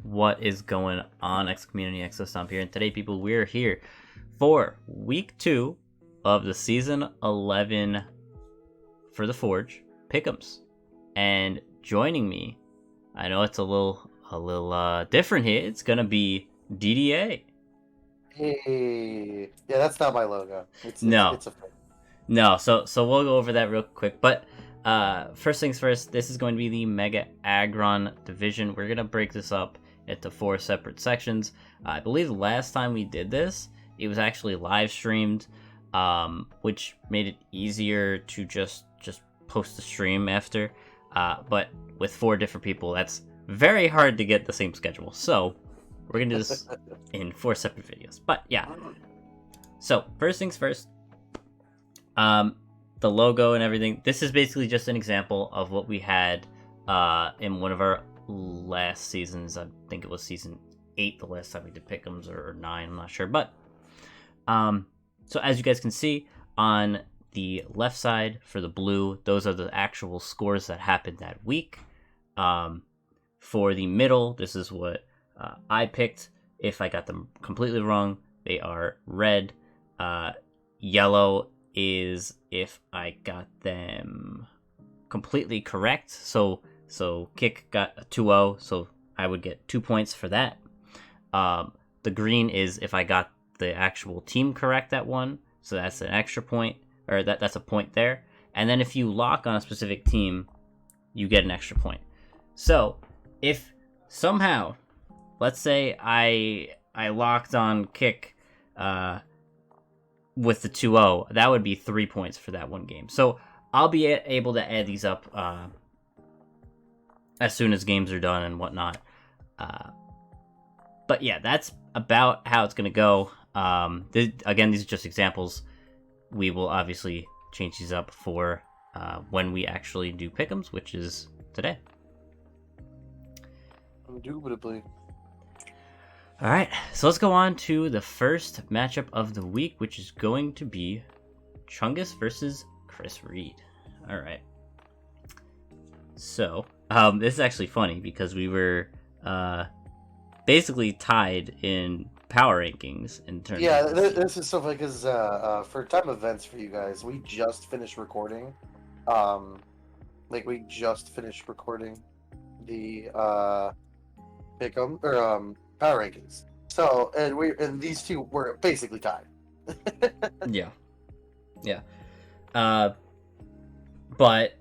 What is going on, X Community X Stomp here? And today, people, we're here for week 2 of the season 11 for the Forge Pickems. And joining me, I know it's a little different here. It's gonna be DDA. Hey, yeah, that's not my logo. It's No, it's a fake. no. So we'll go over that real quick. But first things first, this is going to be the Mega Aggron division. We're gonna break this up into 4 separate sections. I believe the last time we did this, it was actually live streamed, which made it easier to just post the stream after. But with 4 different people, that's very hard to get the same schedule. So we're gonna do this in 4 separate videos. But yeah. So first things first. The logo and everything. This is basically just an example of what we had in one of our last seasons. I think it was season 8 the last time we did Pickems, or 9, I'm not sure. But so as you guys can see on the left side for the blue, those are the actual scores that happened that week. For the middle, this is what I picked. If I got them completely wrong, they are red. Yellow is if I got them completely correct. So Kick got a 2-0, so I would get 2 points for that. The green is if I got the actual team correct at 1, so that's an extra point, or that's a point there. And then if you lock on a specific team, you get an extra point. So if somehow, let's say I locked on Kick with the 2-0, that would be 3 points for that one game. So I'll be able to add these up as soon as games are done and whatnot. But yeah, that's about how it's going to go. Again, these are just examples. We will obviously change these up for when we actually do Pickems, which is today. Indubitably. All right, so let's go on to the first matchup of the week, which is going to be Chungus versus Chris Reed. All right. So this is actually funny because we were basically tied in power rankings in terms. Yeah, of this is so funny because for time events for you guys, we just finished recording. We just finished recording the pick'em or power rankings. So and these two were basically tied. Yeah. But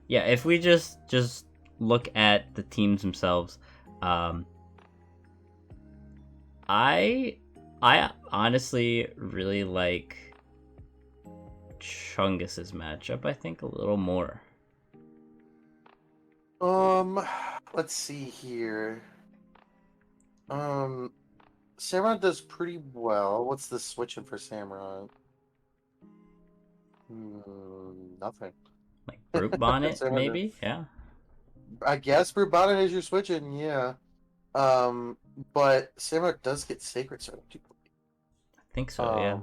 yeah, if we just look at the teams themselves, I honestly really like Chungus's matchup. I think a little more. Let's see here. Samurott does pretty well. What's the switching for Samurott? Nothing. Like Brute Bonnet, Samurott maybe? Yeah. I guess Brute Bonnet is your switching, yeah. But Samurott does get Sacred Sword. I think so, yeah.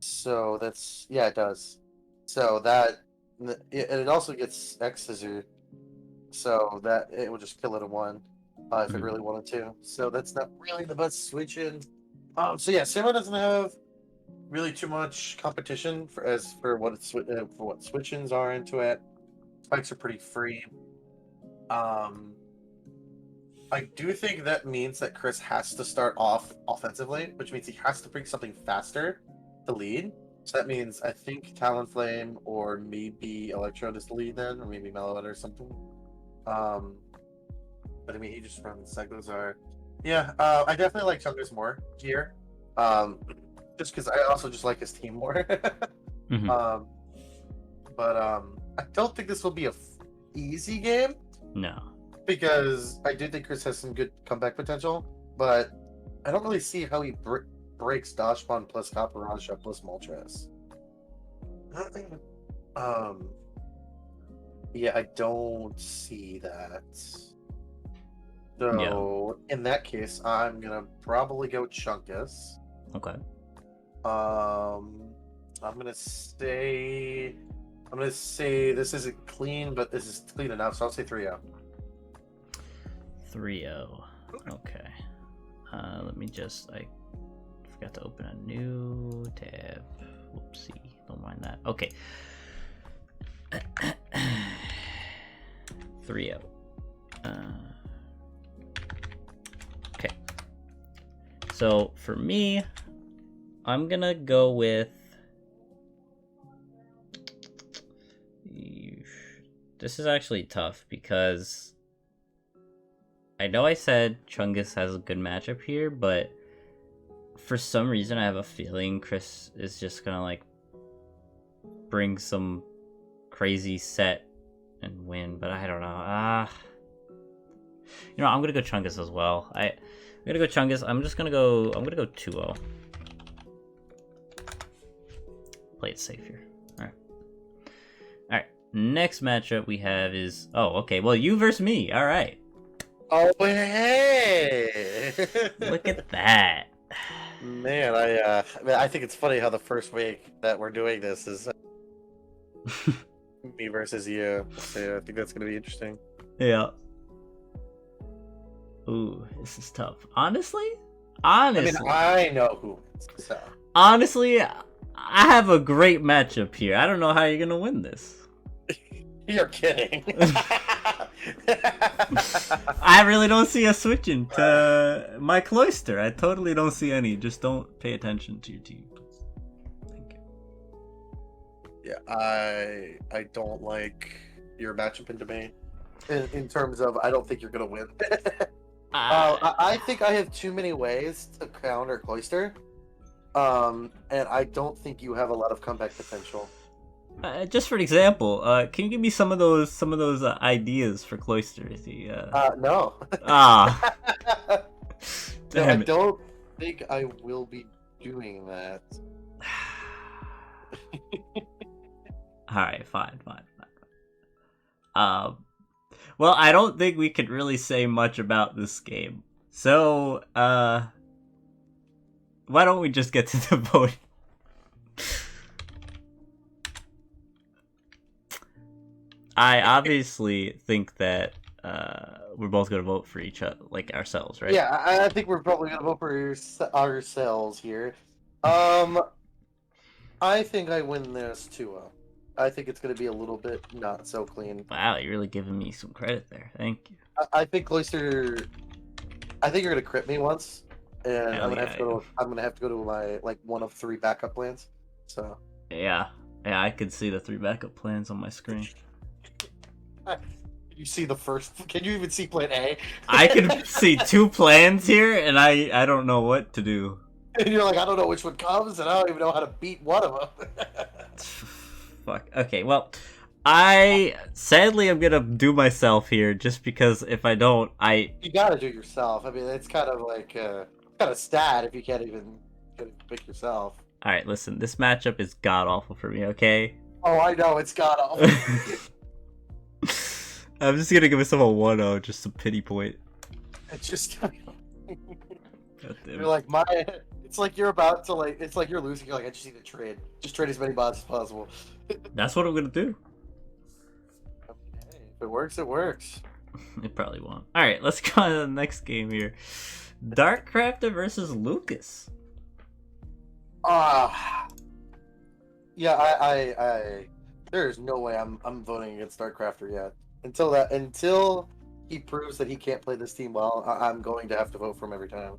So that's, yeah, it does. So that, and it also gets X Scissor, so that it will just kill it in 1 if it really wanted to. So that's not really the best switching. So yeah, Samurott doesn't have really too much competition for what switch-ins are into it. Spikes are pretty free. I do think that means that Chris has to start off offensively, which means he has to bring something faster to lead. So that means I think Talonflame or maybe Electrode is the lead then, or maybe Mellow or something. But I mean, he just runs like those are. Yeah, I definitely like Chungus more here. Just because I also just like his team more. But I don't think this will be a easy game. No. Because I do think Chris has some good comeback potential, but I don't really see how he breaks Dashbon plus Caparanja plus Moltres. Yeah, I don't see that. So in that case, I'm gonna probably go Chungus. Okay. I'm gonna say this isn't clean, but this is clean enough, so I'll say 3-0. 3-0. Okay. Let me just, I forgot to open a new tab. Whoopsie. Don't mind that. Okay. 3-0. Okay. So for me, I'm gonna go with. This is actually tough because I know I said Chungus has a good matchup here, but for some reason I have a feeling Chris is just gonna like bring some crazy set and win, but I don't know. You know, I'm gonna go Chungus as well. I'm gonna go Chungus. I'm gonna go 2-0. Play it safe here. Alright. Alright. Next matchup we have is okay, well you versus me. Alright. Oh hey! Look at that. Man, I think it's funny how the first week that we're doing this is me versus you. So yeah, I think that's gonna be interesting. Yeah. Ooh, this is tough. Honestly, I mean, I know who wins. So. Honestly, I have a great matchup here. I don't know how you're gonna win this. You're kidding. I really don't see us switching to my Cloister. I totally don't see any. Just don't pay attention to your team. Thank you. Yeah, I don't like your matchup into me. In terms of, I don't think you're gonna win. I think I have too many ways to counter Cloister, and I don't think you have a lot of comeback potential. Just for an example, can you give me some of those ideas for Cloister? No. Ah. No, I don't think I will be doing that. All right, fine. Well, I don't think we could really say much about this game. So, why don't we just get to the voting? I obviously think that we're both going to vote for each other, like ourselves, right? Yeah, I think we're probably going to vote for ourselves here. I think I win this 2-0. I think it's going to be a little bit not so clean. Wow, you're really giving me some credit there. Thank you. I think Cloister. I think you're going to crit me once, and I'm going to have to go to my one of 3 backup plans. So. Yeah, I could see the 3 backup plans on my screen. You see the first? Can you even see plan A? I can see 2 plans here, and I don't know what to do. And you're like, I don't know which one comes, and I don't even know how to beat one of them. Fuck. Okay, well, sadly I'm gonna do myself here, just because if I don't, You gotta do yourself. I mean, it's kind of like kind of sad if you can't even pick yourself. All right, listen, this matchup is god awful for me. Okay. Oh, I know it's god awful. I'm just gonna give myself a 1-0, just a pity point. It's just you're like it's like you're about to it's like you're losing. You're like, I just need to trade. Just trade as many bots as possible. That's what I'm gonna do. Hey, if it works, it works. It probably won't. All right, let's go on to the next game here. Darkcrafter versus Lucas. Yeah, I there's no way I'm voting against Darkcrafter yet. Until he proves that he can't play this team well, I'm going to have to vote for him every time.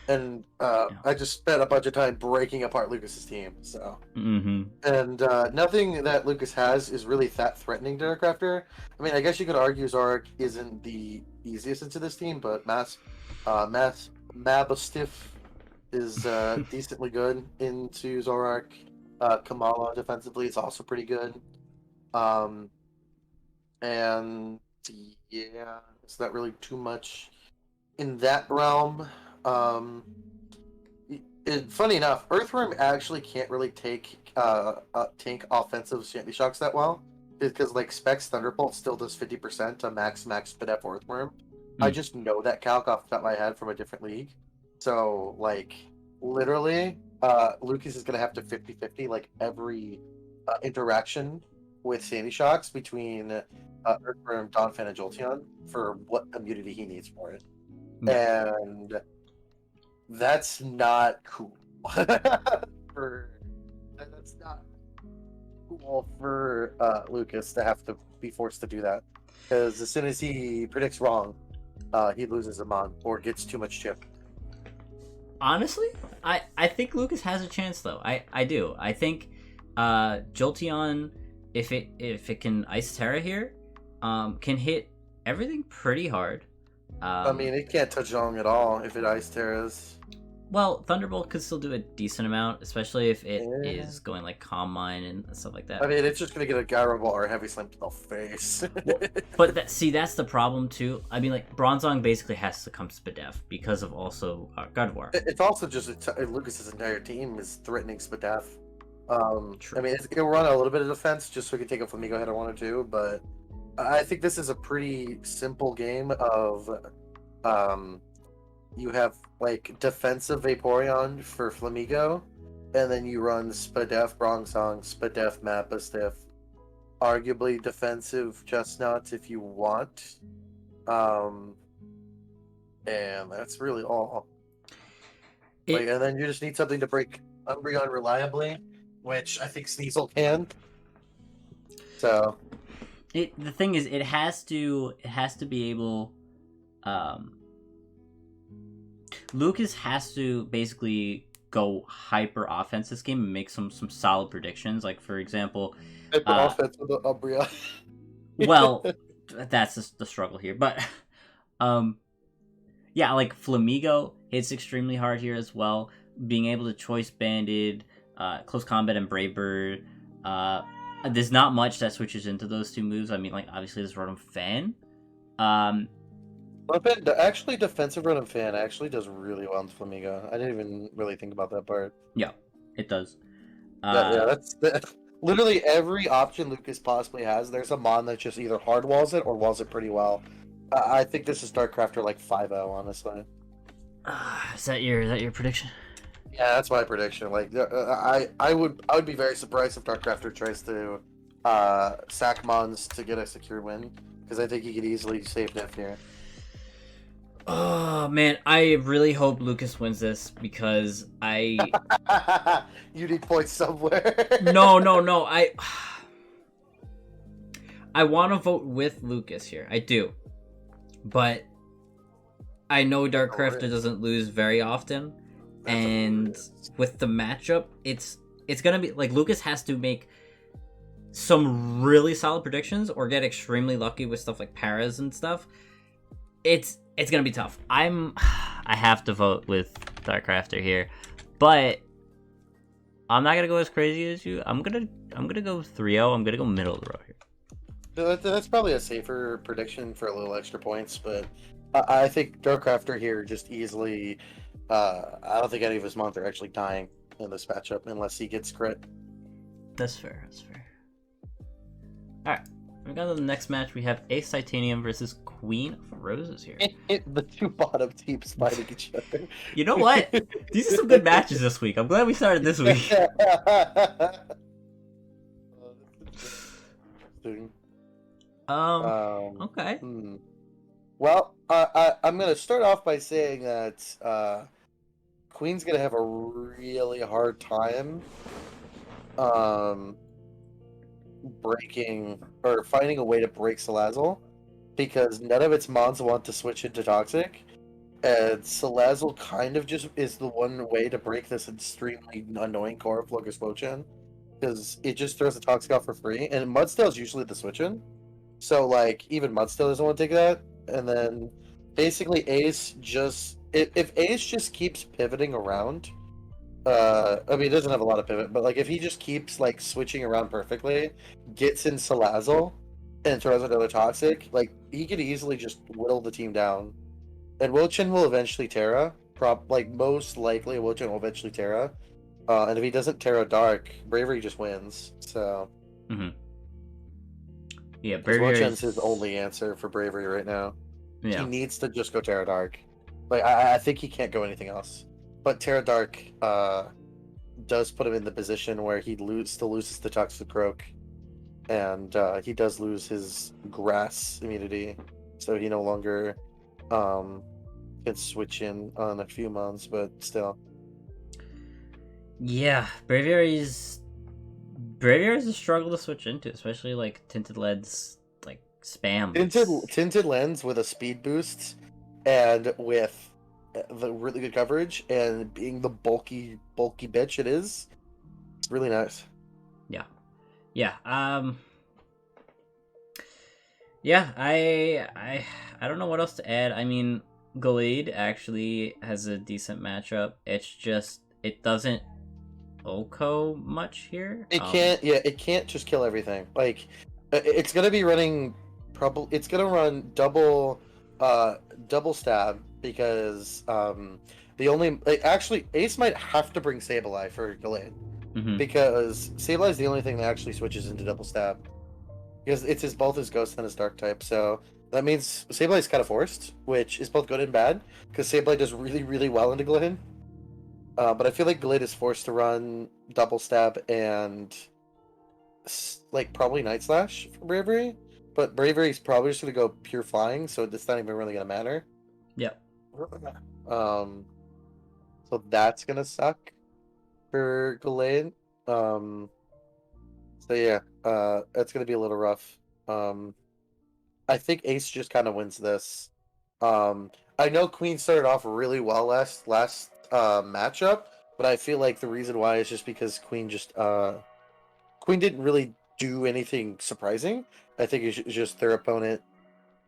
And I just spent a bunch of time breaking apart Lucas's team. So, and nothing that Lucas has is really that threatening to Darkcrafter. I mean, I guess you could argue Zorak isn't the easiest into this team, but Mabastiff is decently good into Zorak. Kamala defensively is also pretty good. And yeah, it's not really too much in that realm. Funny enough, Earthworm actually can't really tank offensive Shanty Shocks that well, because Specs Thunderbolt still does 50% to max Spidef Earthworm. I just know that calc off the top of my head from a different league. So literally, Lucas is gonna have to 50-50 every interaction with Sandy Shocks between Earthworm, Donphan, and Jolteon for what immunity he needs for it. Yeah. And that's not cool. That's not cool for Lucas to have to be forced to do that. Because as soon as he predicts wrong, he loses a mon or gets too much chip. Honestly, I think Lucas has a chance though. I do. I think Jolteon, if it can Ice Terra here, can hit everything pretty hard. I mean, it can't touch Zhong at all if it Ice Terras. Well, Thunderbolt could still do a decent amount, especially if it Yeah. is going like Calm Mind and stuff like that. I mean, it's just gonna get a Gyro Ball or a Heavy Slam to the face. But that's the problem too. I mean, like Bronzong basically has to come Spadef because of also Gardevoir. It's also just Lucas's entire team is threatening Spadef. True. I mean, it'll run a little bit of defense just so we can take a Flamigo head I want to do, but I think this is a pretty simple game of you have like defensive Vaporeon for Flamigo, and then you run Spadef, Bronzong, Spadef, Mappastiff, arguably defensive Chestnut if you want. And that's really all. And then you just need something to break Umbreon reliably, which I think Sneasel can. So the thing is, it has to be able. Lucas has to basically go hyper offense this game and make some solid predictions. Like for example, offense with the Umbreon. Well, that's the struggle here, but yeah, like Flamigo hits extremely hard here as well. Being able to choice banded, close combat, and Brave Bird. There's not much that switches into those two moves. I mean, like obviously there's Rotom Fan. Actually, defensive Rotom Fan actually does really well in Flamigo. I didn't even really think about that part. Yeah, it does. That's literally every option Lucas possibly has. There's a mon that just either hard walls it or walls it pretty well. I think this is Darkcrafter like 5-0, honestly. Is that your prediction? Yeah, that's my prediction. Like, I would be very surprised if Darkcrafter tries to sack mons to get a secure win, because I think he could easily save Def here. Oh man, I really hope Lucas wins this because I. You need points somewhere. No. I want to vote with Lucas here. I do, but I know Darkcrafter doesn't lose very often, and with the matchup, it's gonna be like Lucas has to make some really solid predictions or get extremely lucky with stuff like paras and stuff. It's gonna be tough. I have to vote with Darkcrafter here, but I'm not gonna go as crazy as you. I'm gonna go 3-0. I'm gonna go middle of the road here. That's probably a safer prediction for a little extra points, but I think Darkcrafter here just easily. I don't think any of his mons are actually dying in this matchup unless he gets crit. That's fair. All right. We got the next match. We have Ace Titanium versus Queen of Roses here. The two bottom teams fighting each other. You know what? These are some good matches this week. I'm glad we started this week. Okay. Well, I'm gonna start off by saying that Queen's gonna have a really hard time breaking or finding a way to break Salazzle, because none of its mons want to switch into Toxic, and Salazzle kind of just is the one way to break this extremely annoying core of Locust Flowchan, because it just throws the Toxic out for free, and Mudstail's usually the switch-in, so like even Mudstail doesn't want to take that, and then basically Ace just if Ace just keeps pivoting around. I mean, he doesn't have a lot of pivot, but like if he just keeps like switching around perfectly, gets in Salazzle, and throws another Toxic, like he could easily just whittle the team down. And Wilchin will eventually Terra. Most likely Wilchin will eventually Terra. And if he doesn't Terra Dark, Bravery just wins. So. Yeah, Bravery Wilchin's his only answer for Bravery right now. Yeah. He needs to just go Terra Dark. Like I think he can't go anything else. But Terra Dark does put him in the position where he still loses the Toxic Croak, and he does lose his grass immunity, so he no longer can switch in on a few months, but still. Yeah, Braviary's a struggle to switch into, especially like Tinted Lead's like spam. Tinted lens with a speed boost and with the really good coverage and being the bulky bitch it is, it's really nice. Yeah. Yeah, I don't know what else to add. I mean, Gallade actually has a decent matchup. It's just it doesn't Oko much here. It can't just kill everything. Like it's gonna be running it's gonna run double stab because the only actually Ace might have to bring Sableye for Gallade. Because Sableye is the only thing that actually switches into double stab. Because it's both his ghost and his dark type, so that means Sableye is kind of forced, which is both good and bad. Because Sableye does really, really well into Gallade. But I feel like Gallade is forced to run double stab and like probably Night Slash for Bravery. But Bravery is probably just gonna go pure flying, so it's not even really gonna matter. Yep. So that's gonna suck for Gallade. So yeah, it's gonna be a little rough. I think Ace just kind of wins this. I know Queen started off really well last matchup, but I feel like the reason why is just because Queen didn't really do anything surprising. I think it's just their opponent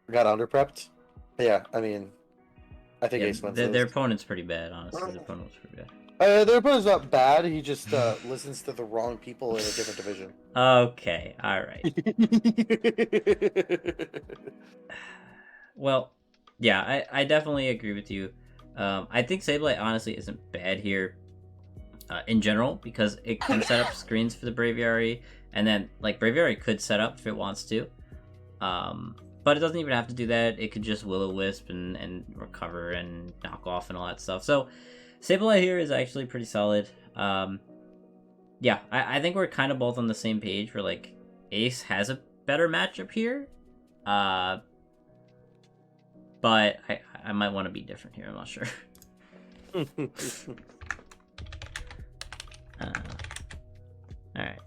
got underprepped. Yeah, I mean, I think Ace wins their opponent's pretty bad, honestly. Their opponent's pretty bad. Their opponent's not bad. He just listens to the wrong people in a different division. Okay, all right. Well, yeah, I definitely agree with you. I think Sableye honestly isn't bad here in general because it can set up screens for the Braviary, and then like Braviary could set up if it wants to. But it doesn't even have to do that. It could just Will-O-Wisp and recover and knock off and all that stuff. So Sableye here is actually pretty solid. Yeah, I think we're kind of both on the same page where like Ace has a better matchup here. But I might want to be different here. I'm not sure. All right.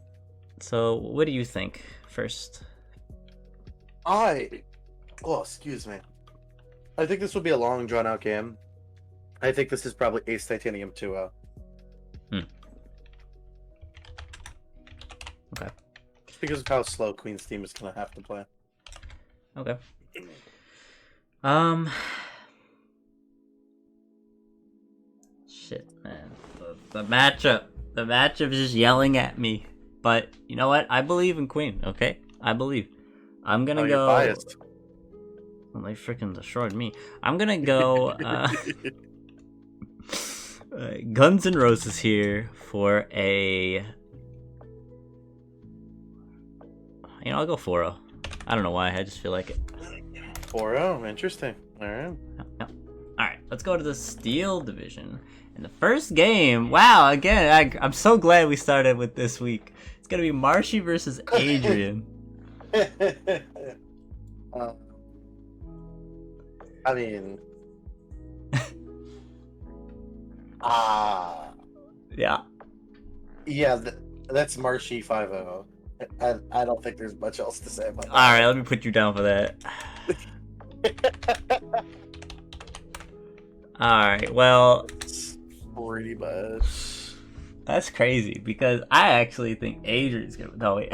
So what do you think first? Excuse me. I think this will be a long, drawn-out game. I think this is probably Ace Titanium 2-0. Okay. Just because of how slow Queen's team is going to have to play. Okay. Shit, man. The matchup is just yelling at me. But you know what? I believe in Queen, okay? I believe. I'm gonna go. Biased. Well, they freaking destroyed me. I'm gonna go Guns N' Roses here for a. I'll go 4-0. I don't know why. I just feel like it. 4-0. Interesting. All right. Yep. All right. Let's go to the Steel division. In the first game, wow! Again, I'm so glad we started with this week. It's gonna be Marshy versus Adrian. I mean, yeah, that's Marshy 5-0. I don't think there's much else to say about that. All right, let me put you down for that. All right, well, pretty much. That's crazy because I actually think Adrian's gonna. No wait.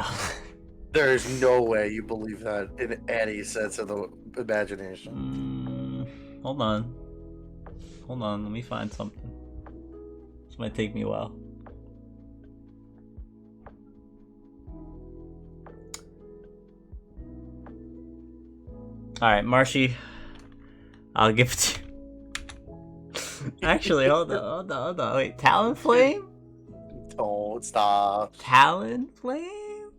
There's no way you believe that in any sense of the imagination. Hold on. Let me find something. This might take me a while. Alright, Marshy. I'll give it to you. Actually, hold on. Wait, Talonflame? Don't stop. Talonflame?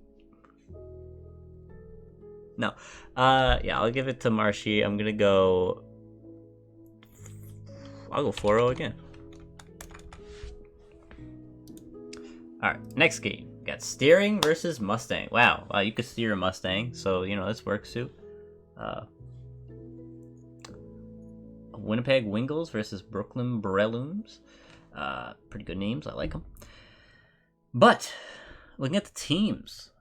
No. Yeah, I'll give it to Marshy. I'm gonna go. I'll go 4-0 again. Alright, next game. We got steering versus Mustang. Wow, you could steer a Mustang, so this works too. Winnipeg Wingles versus Brooklyn Breloons. Pretty good names. I like them. But looking at the teams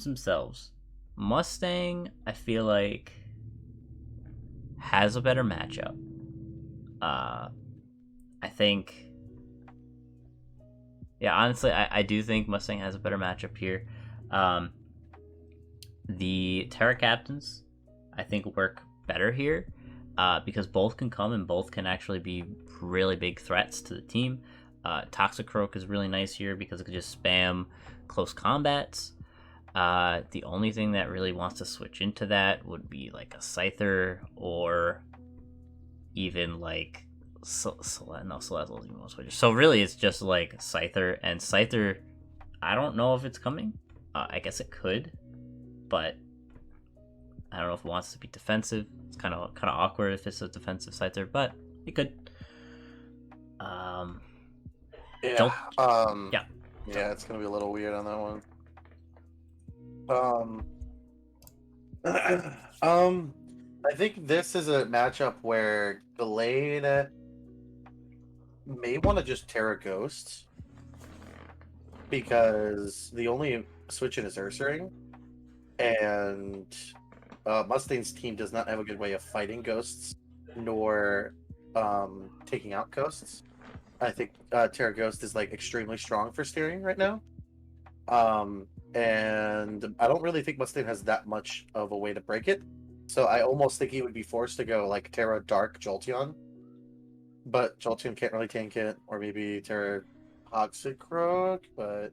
themselves, Mustang, I feel like, has a better matchup. I think, honestly, I do think Mustang has a better matchup here. The Terra Captains, I think, work better here because both can come and both can actually be really big threats to the team. Toxicroak is really nice here because it could just spam close combats. The only thing that really wants to switch into that would be like a Scyther or even like Salazzle is even more switches. So really it's just like Scyther, and Scyther, I don't know if it's coming. I guess it could, but I don't know if it wants to be defensive. It's kind of awkward if it's a defensive Scyther, but it could. Yeah. Yeah. Yeah, it's gonna be a little weird on that one. I think this is a matchup where Gallade may want to just Terra Ghosts because the only switch in is Ursaring, and Mustang's team does not have a good way of fighting ghosts nor taking out ghosts. I think Terra Ghost is like extremely strong for steering right now. And I don't really think Mustang has that much of a way to break it. So I almost think he would be forced to go like Terra Dark Jolteon. But Jolteon can't really tank it, or maybe Terra Toxicroak, but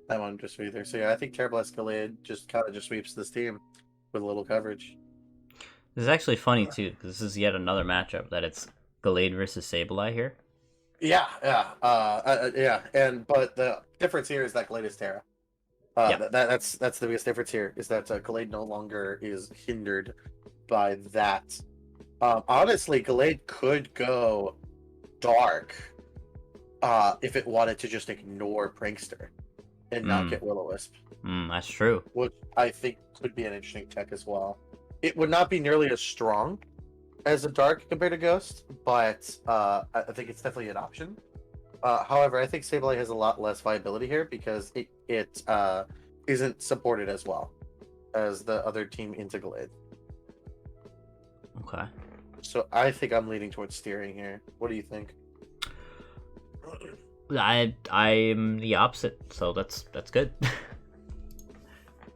that one just either. So yeah, I think Terra Blast Gallade just kind of just sweeps this team with a little coverage. This is actually funny too, because this is yet another matchup that it's Gallade versus Sableye here. Yeah. But the difference here is that Gallade is Terra. That's the biggest difference here, is that Gallade no longer is hindered by that. Honestly, Gallade could go Dark if it wanted to just ignore Prankster and not get Will-O-Wisp. That's true. Which I think could be an interesting tech as well. It would not be nearly as strong as a Dark compared to Ghost, but I think it's definitely an option. However, I think Sableye has a lot less viability here because it isn't supported as well as the other team into Gallade. Okay. So I think I'm leaning towards steering here. What do you think? I'm the opposite, so that's good.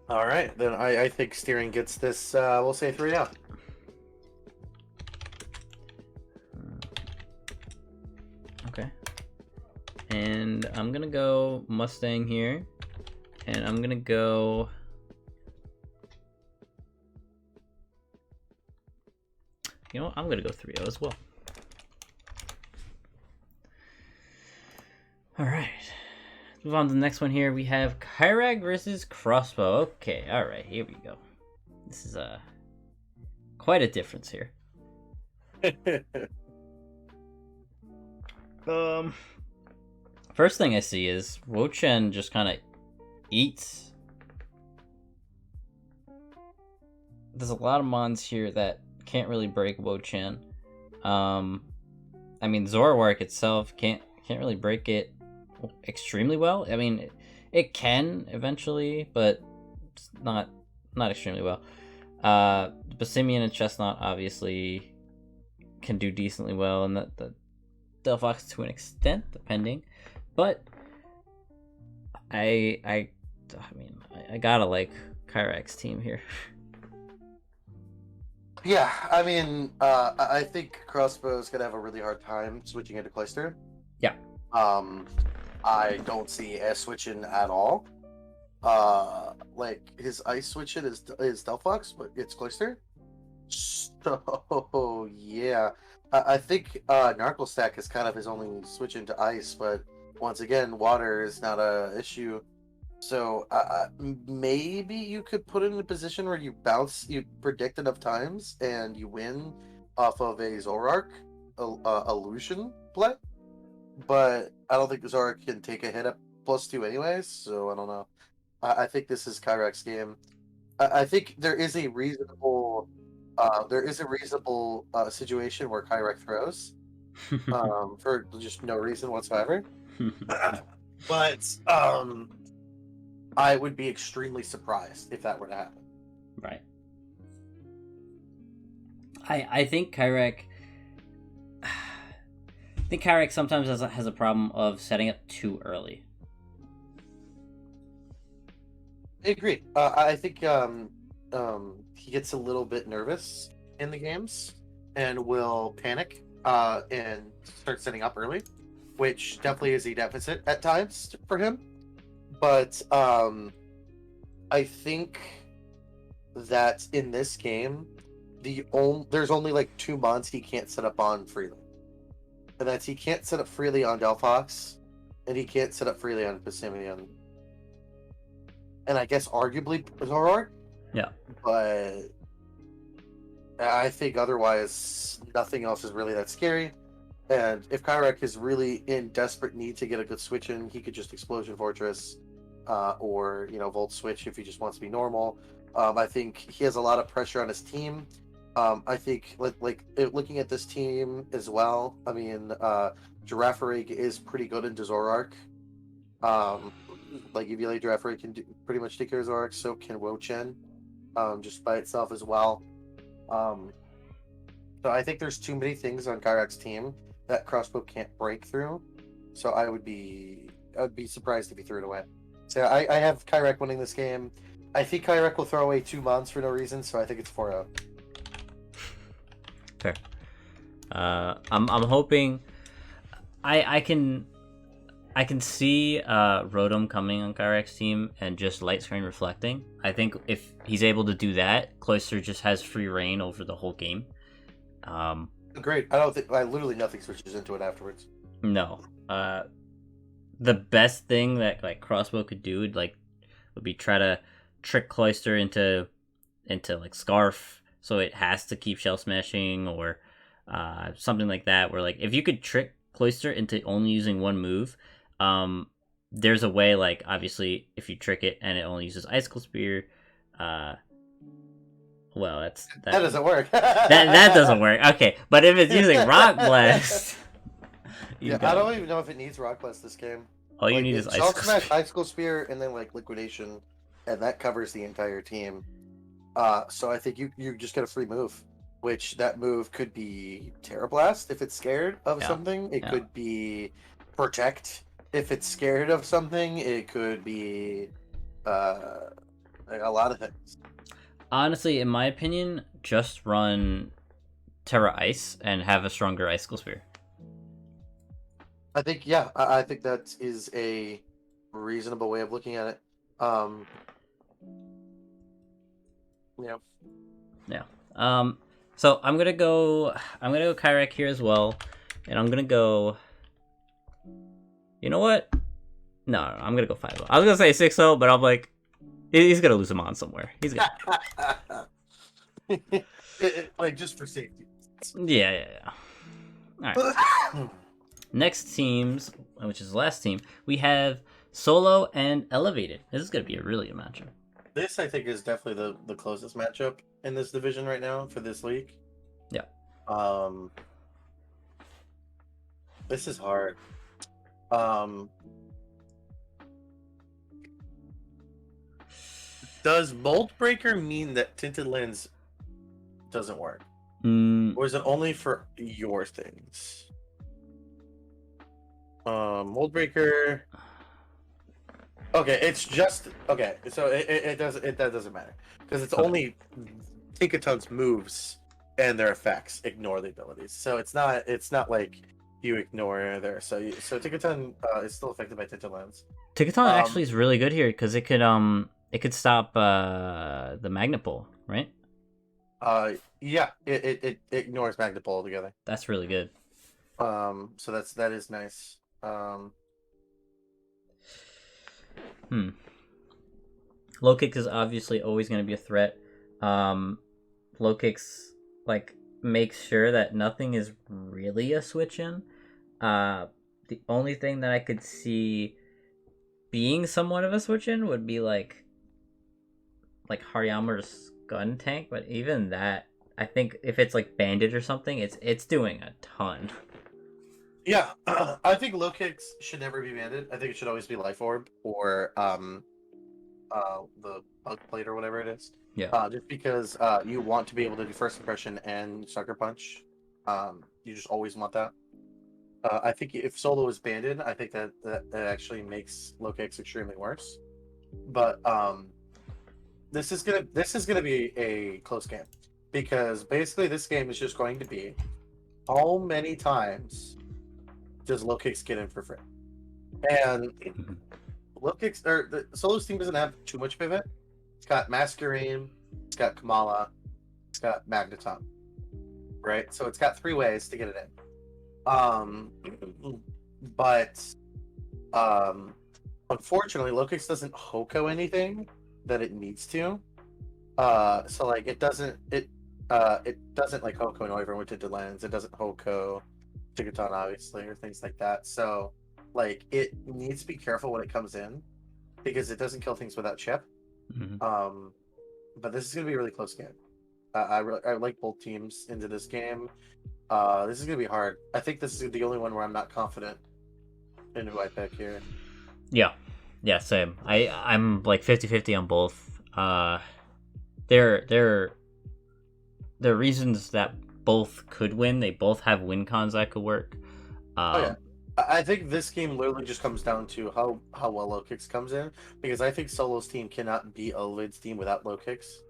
All right, then I think steering gets this. We'll say 3-0. Okay. And I'm gonna go Mustang here, and I'm gonna go. You know what? I'm gonna go 3-0 as well. All right. Let's move on to the next one here. We have Kyrag versus Crossbow. Okay. All right. Here we go. This is quite a difference here. First thing I see is Wo-Chen just kind of eats. There's a lot of mons here that can't really break Wo-Chen. I mean, Zoroark itself can't really break it extremely well. I mean, it can eventually, but it's not extremely well. Bassimian and Chestnut obviously can do decently well, and the Delphox to an extent, depending. But I mean, I gotta like Kyrag's team here. Yeah, I mean, I think Crossbow's gonna have a really hard time switching into Cloyster. Yeah. I don't see S switching at all. Like his ice switching is Delphox, but it's Cloyster. So yeah, I think Narcle Stack is kind of his only switch into ice, but once again, water is not a issue. So maybe you could put it in a position where you predict enough times, and you win off of a Zoroark illusion play. but I don't think Zora can take a hit at +2 anyways. So I don't know. I think this is Kyrek's game. I think there is a reasonable situation where Kyrek throws for just no reason whatsoever. But I would be extremely surprised if that were to happen. Right. I think Kyrek. I think Kyrek sometimes has a problem of setting up too early. I agree. I think he gets a little bit nervous in the games and will panic and start setting up early, which definitely is a deficit at times for him. But I think that in this game, there's only like 2 months he can't set up on freely, and that's he can't set up freely on Delphox, and he can't set up freely on Passimian, and I guess arguably Zoroark. Yeah. But I think otherwise, nothing else is really that scary. And if Kyrek is really in desperate need to get a good switch in, he could just Explosion Fortress, or Volt Switch if he just wants to be normal. I think he has a lot of pressure on his team. I think looking at this team as well. I mean, Girafarig is pretty good into Zoroark. Like Evian Girafarig can pretty much take care of Zoroark. So can Wo-Chen, just by itself as well. So I think there's too many things on Kyrek's team that Crossbow can't break through. So I'd be surprised if he threw it away. So I have Kyrek winning this game. I think Kyrek will throw away 2 months for no reason, so I think it's 4-0. Fair. I'm hoping I can see Rotom coming on Kyrek's team and just light screen reflecting. I think if he's able to do that, Cloyster just has free reign over the whole game. Great. I literally nothing switches into it afterwards. No. The best thing that like Crossbow could do would be try to trick Cloyster into like Scarf, so it has to keep Shell Smashing or something like that. Where like if you could trick Cloyster into only using one move, there's a way. Like obviously, if you trick it and it only uses Icicle Spear, well, that doesn't work. that doesn't work. Okay, but if it's using Rock Blast, I don't even know if it needs Rock Blast this game. All you need is Icicle Spear. Icicle Spear, and then like Liquidation, and that covers the entire team. So I think you just get a free move, which that move could be Terra Blast if it's scared of something. It could be Protect if it's scared of something. It could be a lot of things. Honestly, in my opinion, just run Terra Ice and have a stronger Icicle Spear. I think I think that is a reasonable way of looking at it. Yeah. So I'm gonna go Kyrek here as well, and I'm gonna go. You know what? No, I'm gonna go 5-0. I was gonna say 6-0, but I'm like, he's gonna lose him on somewhere. He's gonna. Like just for safety. Yeah. All right. Next teams, which is the last team, we have Solo and Elevated. This is gonna be a really good matchup. This, I think, is definitely the closest matchup in this division right now for this league. Yeah. This is hard. Does Mold Breaker mean that Tinted Lens doesn't work? Or is it only for your things? Mold Breaker... Okay, it's just okay. So that doesn't matter because it's only Tinkaton's moves and their effects ignore the abilities. So it's not like you ignore there. So Tinkaton is still affected by Tinted Lens. Tinkaton actually is really good here because it could stop the Magnet Pull, right? Yeah, it ignores Magnet Pull altogether. That's really good. So that is nice. Low kick is obviously always going to be a threat. Low kicks makes sure that nothing is really a switch in. the only thing that I could see being somewhat of a switch in would be like Hariyama's gun tank, but even that, I think if it's like banded or something, it's doing a ton. Yeah, I think low kicks should never be banded. I think it should always be life orb or the bug plate or whatever it is. Yeah. Just because you want to be able to do first impression and sucker punch. You just always want that. I think if solo is banded, I think that actually makes low kicks extremely worse. But this is gonna be a close game because basically this game is just going to be how many times does low kicks get in for free, and low kicks or the solo's team doesn't have too much pivot. It's got Masquerade, it's got Kamala, it's got Magneton, right? So it's got 3 ways to get it in. But unfortunately, Lokix doesn't Hoko anything that it needs to. So like it doesn't like Hoko and Noivern with Tinted Lens. It doesn't Hoko Tigaton obviously or things like that. So like it needs to be careful when it comes in because it doesn't kill things without chip. Mm-hmm. But this is gonna be a really close game. I like both teams into this game. This is gonna be hard. I think this is the only one where I'm not confident in who I pick here. Yeah, same. I'm like 50-50 on both. There are reasons that both could win. They both have win cons that could work. Oh yeah. I think this game literally just comes down to how well low kicks comes in because I think Solo's team cannot beat Lid's team without low kicks.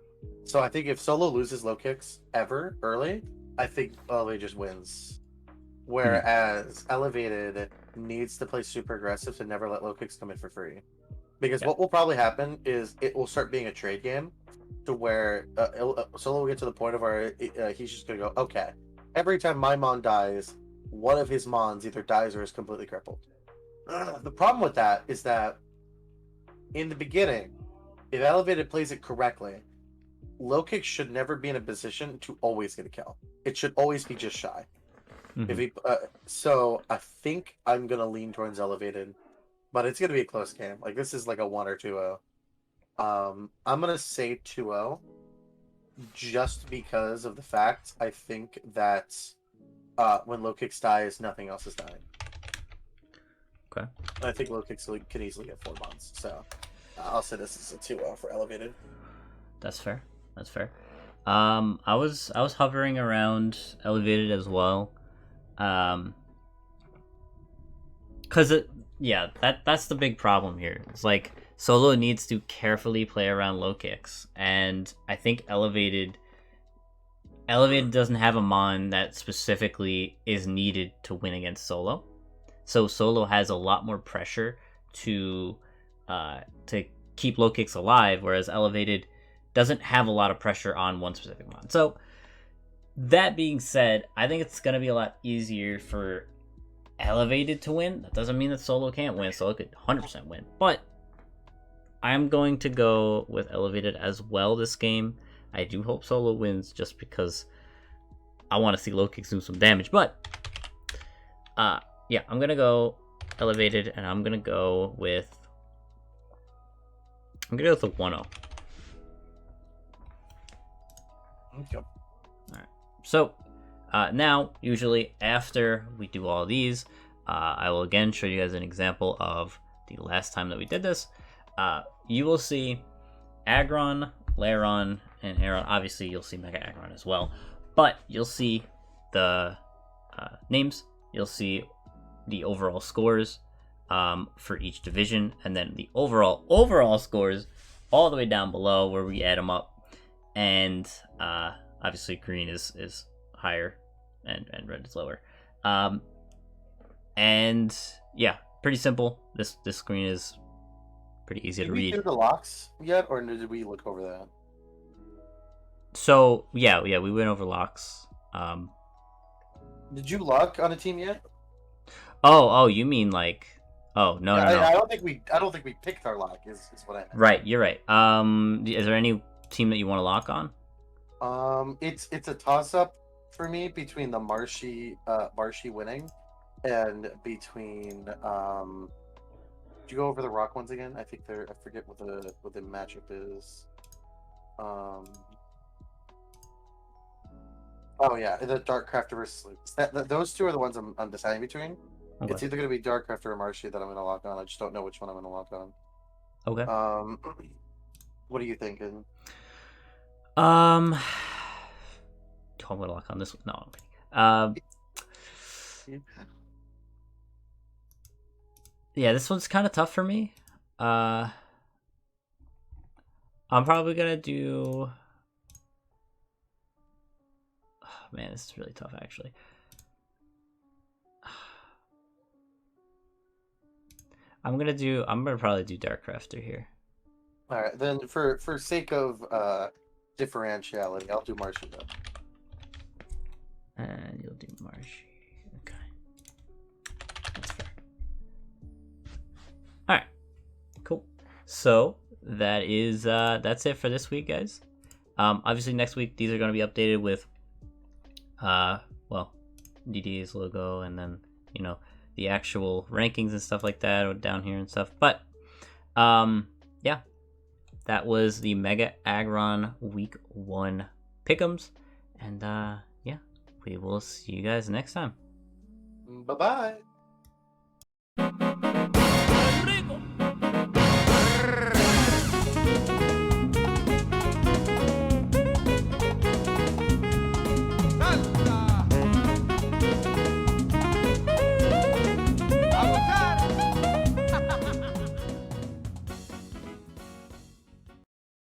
So I think if Solo loses low kicks ever early, I think Lid just wins. Whereas Elevated needs to play super aggressive to never let low kicks come in for free. Because what will probably happen is it will start being a trade game to where Solo will get to the point of where he's just going to go, okay, every time my Mon dies, one of his Mons either dies or is completely crippled. The problem with that is that in the beginning, if Elevated plays it correctly, low kick should never be in a position to always get a kill. It should always be just shy. Mm-hmm. If he, so I think I'm gonna lean towards Elevated, but it's gonna be a close game. Like this is like a 1 or 2-0. I'm gonna say 2-0, just because of the fact I think that when low kicks dies, nothing else is dying. Okay. I think low kicks can easily get 4 Mons, so I'll say this is a 2-0 for Elevated. That's fair. I was hovering around Elevated as well. Cause that's the big problem here. It's like Solo needs to carefully play around low kicks, and I think Elevated doesn't have a Mon that specifically is needed to win against Solo. So Solo has a lot more pressure to keep low kicks alive, whereas Elevated doesn't have a lot of pressure on one specific Mon. So that being said, I think it's going to be a lot easier for Elevated to win. That doesn't mean that Solo can't win. Solo could 100% win. But I'm going to go with Elevated as well this game. I do hope Solo wins just because I want to see low kicks do some damage. But yeah, I'm going to go Elevated, and I'm going to go with a 1-0. Okay. Alright. So, now, usually, after we do all these, I will again show you guys an example of the last time that we did this. You will see Aggron, Lairon, and Aggron. Obviously, you'll see Mega Aggron as well. But you'll see the names. You'll see the overall scores for each division. And then the overall scores all the way down below where we add them up. And obviously green is higher and red is lower. And yeah, pretty simple. This screen is pretty easy to read. Did we do the locks yet, or did we look over that? So yeah, we went over locks. Did you lock on a team yet? Oh, you mean like? Oh no. I don't think we picked our lock. Is what I meant. Right, you're right. Is there any team that you want to lock on? It's a toss up for me between the Marshy winning and between did you go over the rock ones again? I think they're, I forget what the matchup is. Oh yeah, the Dark Crafter versus Lucas. Those two are the ones I'm deciding between. Okay. It's either going to be Dark Crafter or Marshy that I'm going to lock on. I just don't know which one I'm going to lock on. Okay. What are you thinking? I'm gonna lock on this one. No, I'm kidding. Yeah, this one's kind of tough for me. I'm probably gonna do. Oh, man, this is really tough, actually. I'm gonna probably do Dark Crafter here. All right, then for sake of differentiality, I'll do Marshy though. And you'll do Marshy. Okay. That's fair. Alright. Cool. So that's it for this week, guys. Obviously next week these are gonna be updated with well, DDA's logo and then, you know, the actual rankings and stuff like that down here and stuff. But yeah. That was the Mega Aggron Week 1 Pickems. And yeah, we will see you guys next time. Bye-bye.